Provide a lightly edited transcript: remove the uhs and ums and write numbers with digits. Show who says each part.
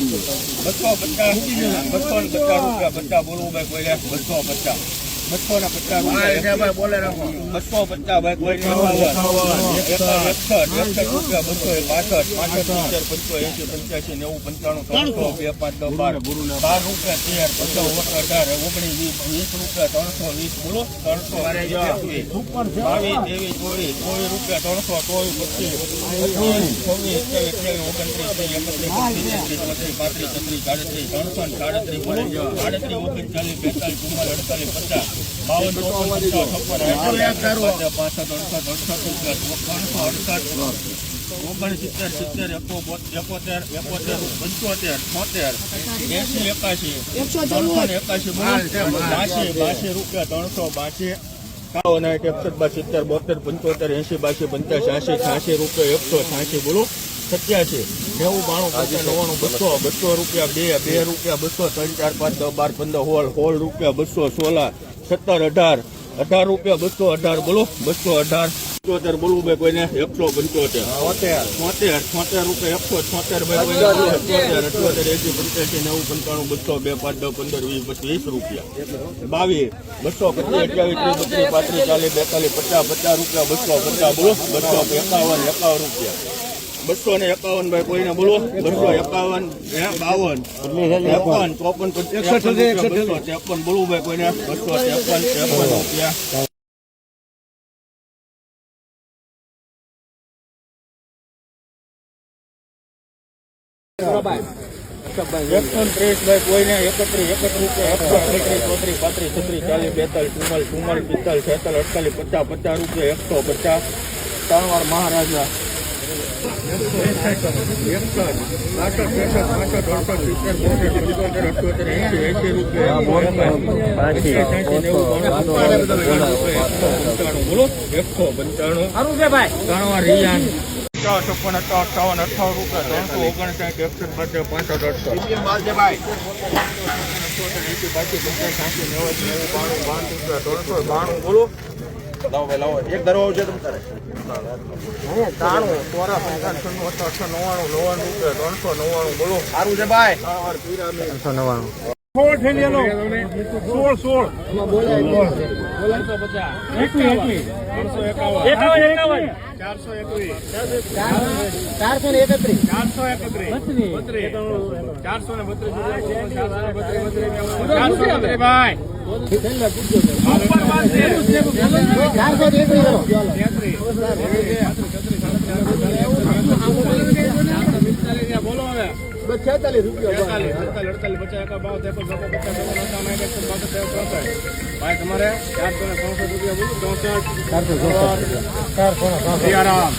Speaker 1: 250 રૂપિયા બધા બોલવું ભાઈ કોઈ 250 250 રૂપિયા બોલે રાખો 250 ભાઈ કોઈ 61 રૂપિયા 265 85 90 85 90 85 90 55 બોલો 87 90 92 2 રૂપિયા 200 3 4 5 10 12 15 16 રૂપિયા 18 રૂપિયા 218 બોલો 218 75 બોલવું ભાઈ કોઈને 175 76 રૂપિયા 176 ભાઈ કોઈને 78 80 85 90 95 200 2 5 10 15 20 25 રૂપિયા 22 225 28 30 32 40 40 50 50 રૂપિયા બોલો 251 ભાઈ કોઈને બોલો 251 બોલવું ભાઈ કોઈને 253 રૂપિયા ભાઈ કોઈને 31 રૂપિયા 32 33 34 35 40 46 47 50 ત્રણ વાર મહારાજા 392 બોલો લાવો એક ધરો આવશે તમ તારે 93 ચોરા 55 399 બોલો સારું છે ભાઈ 399 બોલો હવે 46 રૂપિયા 48 ભાઈ તમારે 464 રૂપિયા બોલો 64 464